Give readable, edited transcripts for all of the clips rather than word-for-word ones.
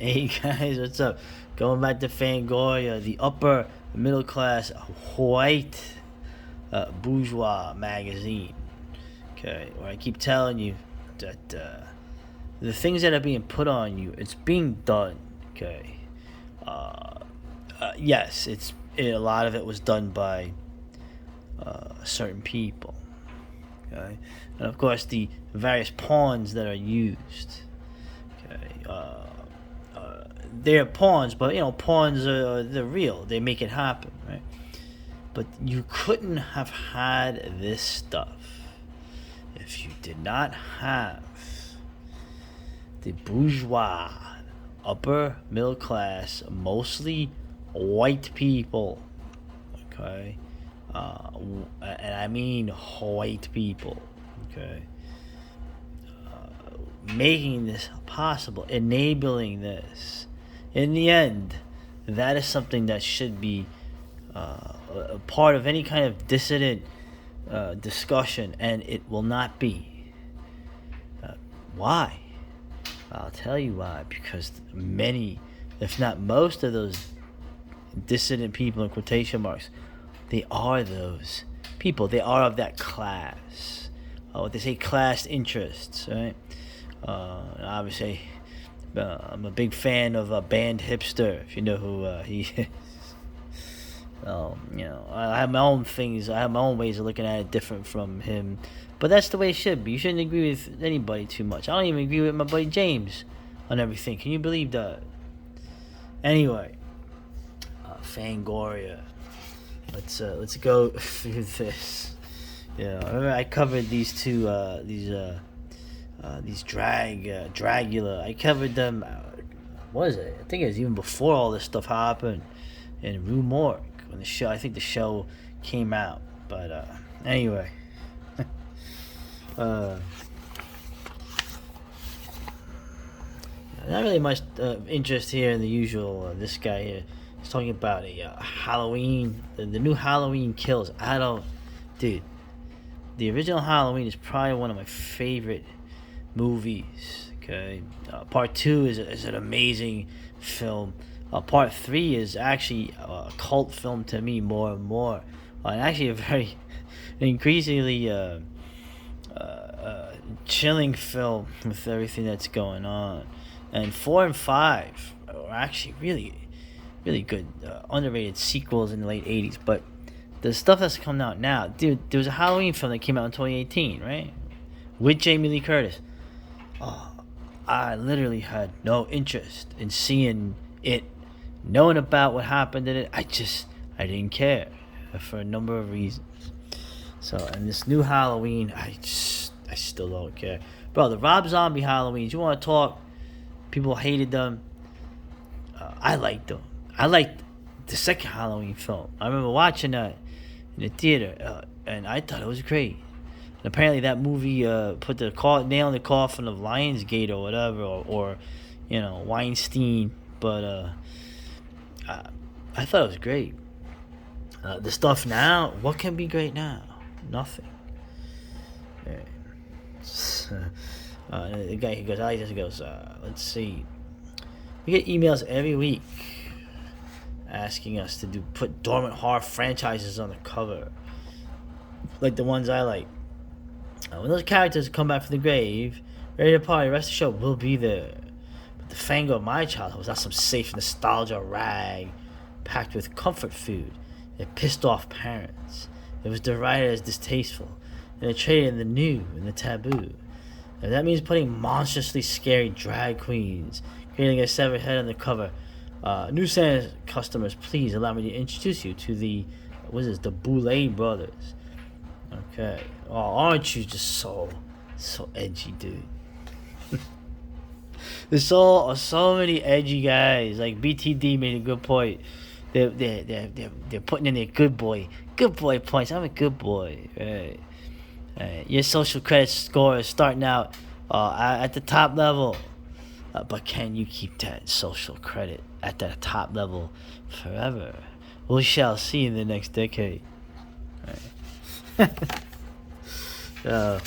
Hey guys, what's up? Going back to Fangoria, the upper middle class white bourgeois magazine. Okay, where I keep telling you that the things that are being put on you, it's being done. Okay, uh, yes, a lot of it was done by certain people. Okay, and of course the various pawns that are used. Okay, they're pawns, but pawns are they're real. They make it happen, right? But you couldn't have had this stuff if you did not have the bourgeois, upper middle class, mostly white people. Okay, and I mean white people. Okay, making this possible, enabling this. In the end, that is something that should be a part of any kind of dissident discussion, and it will not be. Why? I'll tell you why. Because many, if not most of those dissident people in quotation marks, they are those people. They are of that class. What they say, class interests, right? Obviously, I'm a big fan of Band Hipster, if you know who he is. I have my own things. I have my own ways of looking at it different from him. But that's the way it should be. You shouldn't agree with anybody too much. I don't even agree with my buddy James on everything. Can you believe that? Anyway, Fangoria. Let's go through this. Remember I covered these two these Dragula. I covered them. What is it? I think it was even before all this stuff happened in Rue Morgue when the show. I think the show came out. But anyway, not really much interest here in the usual. This guy here is talking about a Halloween. The new Halloween Kills. I don't, dude. The original Halloween is probably one of my favorite movies. Okay, part 2 is an amazing film. Part 3 is actually a cult film to me more and more, and actually a very increasingly chilling film with everything that's going on. And 4 and 5 are actually really good underrated sequels in the late 80s. But the stuff that's coming out now, dude, there was a Halloween film that came out in 2018, right, with Jamie Lee Curtis. I literally had no interest in seeing it, knowing about what happened in it. I didn't care for a number of reasons. So, and this new Halloween, I still don't care, bro. The Rob Zombie Halloweens, you want to talk? People hated them. I liked them. I liked the second Halloween film. I remember watching that in the theater, and I thought it was great. And apparently that movie put the nail in the coffin of Lionsgate or whatever, or Weinstein. But I thought it was great. The stuff now, what can be great now? Nothing. The guy, he goes, let's see. We get emails every week asking us to put dormant horror franchises on the cover, like the ones I like. When those characters come back from the grave, ready to party, the rest of the show will be there. But the Fango of my childhood was not some safe nostalgia rag packed with comfort food. It pissed off parents. It was derided as distasteful, and it traded in the new and the taboo. And that means putting monstrously scary drag queens, creating a severed head on the cover. New Santa customers, please allow me to introduce you to the Boulay brothers. Okay. Oh, aren't you just so edgy, dude? There's so many edgy guys. Like BTD made a good point. They're putting in their good boy points. I'm a good boy, right? Your social credit score is starting out at the top level, but can you keep that social credit at that top level forever? We shall see in the next decade. Right. But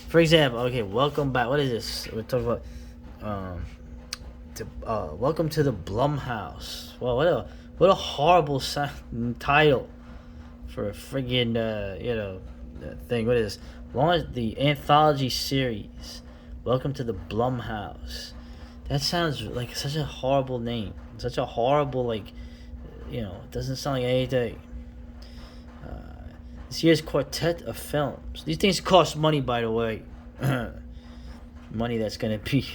for example, okay, welcome back. What is this? We're talking about Um, Welcome to the Blumhouse. Well, what a horrible title for a friggin' thing. What is this? The anthology series? Welcome to the Blumhouse. That sounds like such a horrible name. Such a horrible it doesn't sound like anything. This year's quartet of films. These things cost money, by the way. Money that's gonna be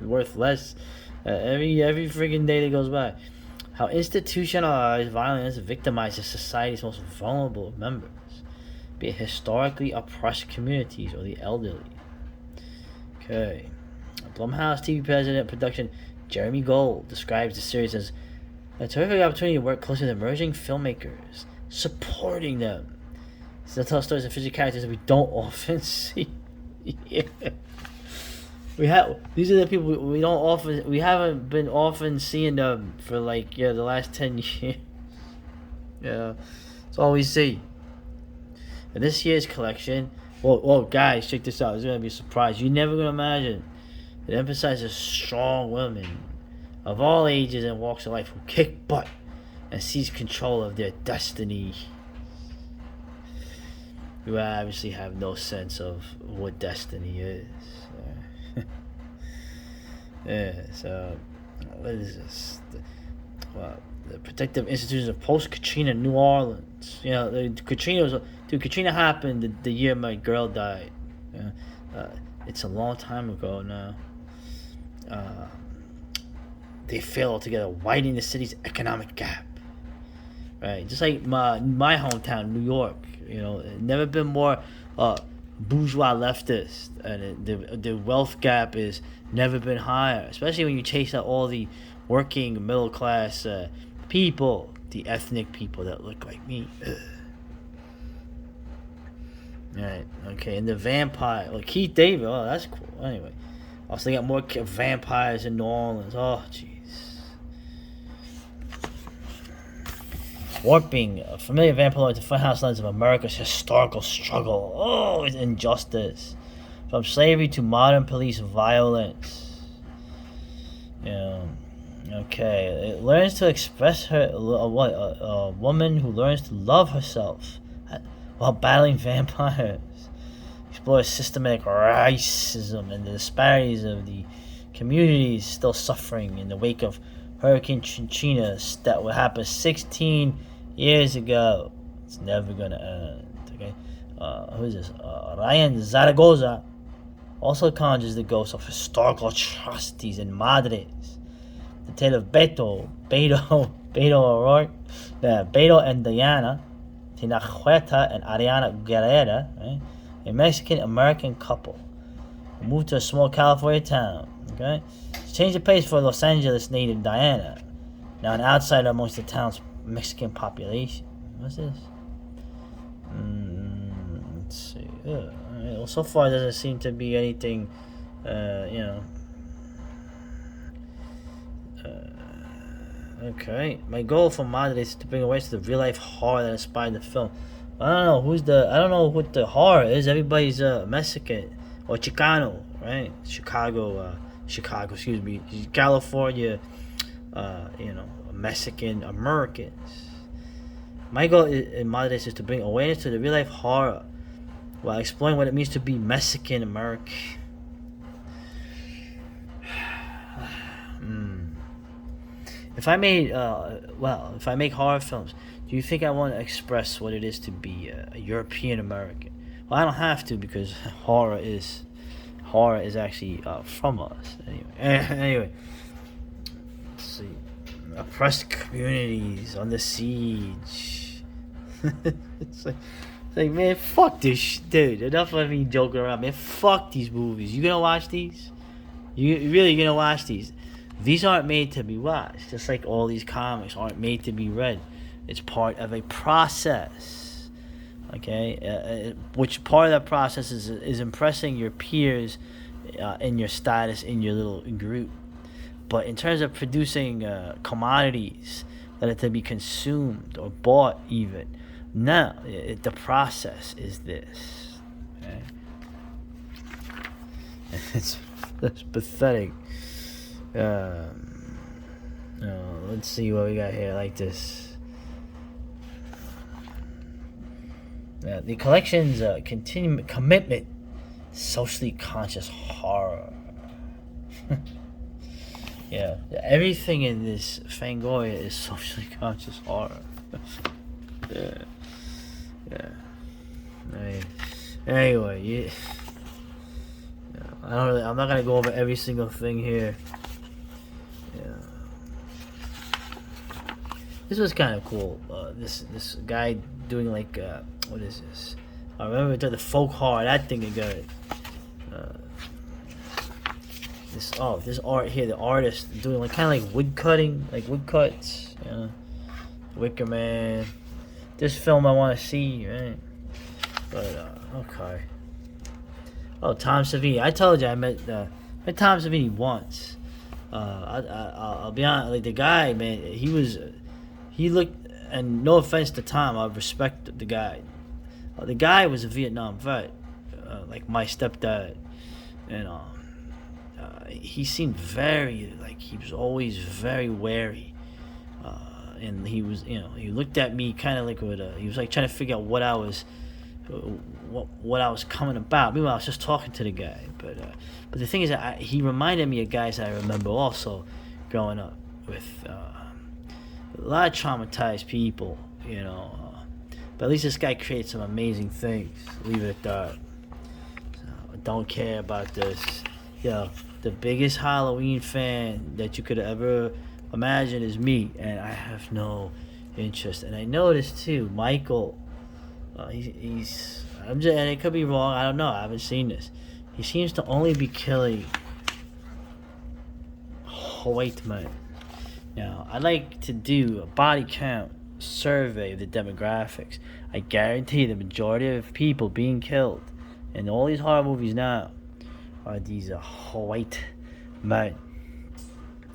worth less every friggin' day that goes by. How institutionalized violence victimizes society's most vulnerable members, be it historically oppressed communities or the elderly. Okay. Blumhouse TV president production Jeremy Gold describes the series as a terrific opportunity to work closely with emerging filmmakers, supporting them. They'll tell stories of future characters that we don't often see. Yeah. These are the people we haven't been often seeing them for the last 10 years. Yeah, that's all we see. And this year's collection, well, guys, check this out. It's gonna be a surprise. You're never gonna imagine. It emphasizes strong women of all ages and walks of life who kick butt and seize control of their destiny. You obviously have no sense of what destiny is. Yeah, so what is this? The protective institutions of post-Katrina New Orleans. Katrina happened the year my girl died. It's a long time ago now. They fail altogether, widening the city's economic gap. Right, just like my hometown, New York. Never been more bourgeois leftist, and the wealth gap is never been higher. Especially when you chase out all the working middle class people, the ethnic people that look like me. Right, okay, and the vampire, Keith David. Oh, that's cool. Anyway, also they got more vampires in New Orleans. Oh, jeez. Warping a familiar vampire into funhouse lens of America's historical struggle. Oh, it's injustice. From slavery to modern police violence. Okay. It learns to express a woman who learns to love herself while battling vampires. Explores systematic racism and the disparities of the communities still suffering in the wake of Hurricane Katrina that would happen 16 years ago. It's never gonna end. Okay, who is this? Ryan Zaragoza also conjures the ghosts of historical atrocities in Madres. The tale of Beto O'Rourke, Beto and Diana, Tinajueta and Ariana Guerrera, right? A Mexican-American couple who moved to a small California town. Okay, to change the pace for Los Angeles native Diana, now an outsider amongst the town's Mexican population. What's this? Let's see. Right. Well, so far there doesn't seem to be anything, Okay. My goal for Madre is to bring awareness to the real life horror that inspired the film. I don't know what the horror is. Everybody's Mexican or Chicano, right? Chicago, excuse me, California, Mexican Americans. My goal in Madres is to bring awareness to the real life horror while exploring what it means to be Mexican American. If I make horror films, do you think I want to express what it is to be a European American? Well, I don't have to, because horror is actually from us. Anyway, let's see. Oppressed communities on the siege. it's like, man, fuck this dude. Enough of me joking around, man. Fuck these movies. You gonna watch these? You really gonna watch these? These aren't made to be watched, just like all these comics aren't made to be read. It's part of a process, okay? Which part of that process is impressing your peers in your status in your little group. But in terms of producing commodities that are to be consumed or bought even, no, the process is this, okay? That's pathetic. Let's see what we got here. Like this. The collection's commitment, socially conscious horror. Yeah, everything in this Fangoria is socially conscious horror. Yeah. Anyway, I'm not gonna go over every single thing here. Yeah. This was kind of cool. This guy doing like what is this? I remember the folk horror. That thing is good. This art here. The artist doing like kind of like wood cuts. Yeah. Wicker Man. This film I want to see, right? But okay. Oh, Tom Savini. I told you I met Tom Savini once. I'll be honest. Like the guy, man, he looked. And no offense to Tom, I respect the guy. The guy was a Vietnam vet, like my stepdad, and he seemed very he was always very wary. And he was, he looked at me kind of like he was like trying to figure out what I was coming about. Meanwhile, I was just talking to the guy. But the thing is that he reminded me of guys I remember also growing up with a lot of traumatized people, But at least this guy created some amazing things. Leave it at that. So, don't care about this. The biggest Halloween fan that you could ever imagine is me, and I have no interest. And I noticed too, Michael. He's. And it could be wrong. I don't know. I haven't seen this. He seems to only be killing white men. Now, I like to do a body count survey of the demographics. I guarantee the majority of people being killed in all these horror movies now are these white men.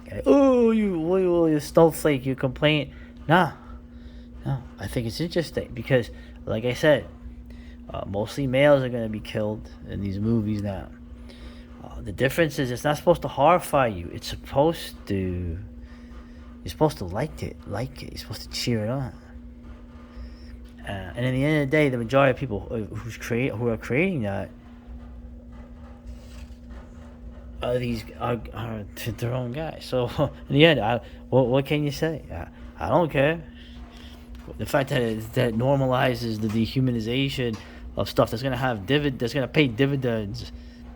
Okay. Oh, you snowflake, you complain. No, I think it's interesting because, like I said, mostly males are going to be killed in these movies now. The difference is it's not supposed to horrify you. It's supposed to... You're supposed to like it. You're supposed to cheer it on. And in the end of the day, the majority of people who are creating that are their own guys. So in the end, what can you say? I don't care. The fact that that normalizes the dehumanization of stuff that's gonna pay dividends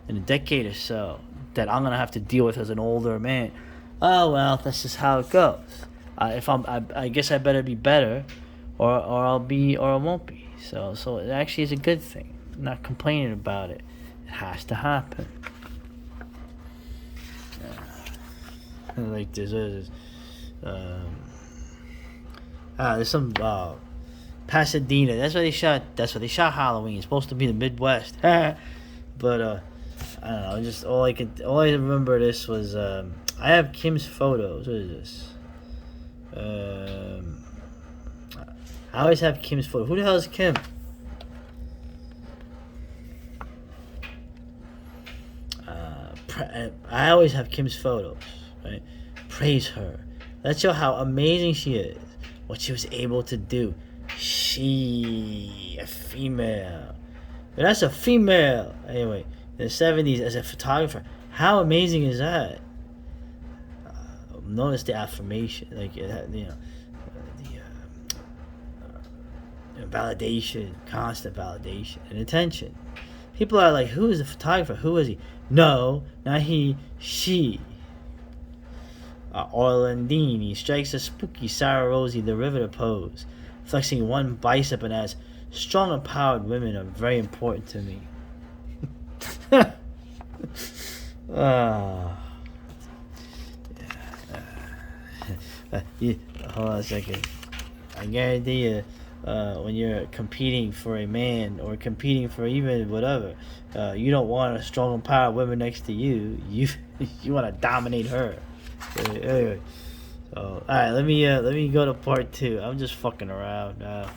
in a decade or so, that I'm gonna have to deal with as an older man. Oh well, that's just how it goes. I guess I better be better, or I won't be. So it actually is a good thing. I'm not complaining about it. It has to happen. Like there's some Pasadena. That's where they shot Halloween. It's supposed to be the Midwest. But I don't know. Just all I remember this was I have Kim's photos. What is this? I always have Kim's photo. Who the hell is Kim? I always have Kim's photos. Right? Praise her. Let's show how amazing she is. What she was able to do. She, a female. But that's a female. Anyway, in the 70s as a photographer. How amazing is that? Notice the affirmation. Like, validation. Constant validation. And attention. People are like, who is the photographer? Who is he? No, not he. She. Orlandini strikes a spooky Sarah Rosie the Riveter pose, flexing one bicep and adds, strong empowered women are very important to me. Hold on a second. I guarantee you, when you're competing for a man or competing for even whatever, you don't want a strong empowered woman next to you. You want to dominate her. Anyway, so all right, let me go to part 2. I'm just fucking around now.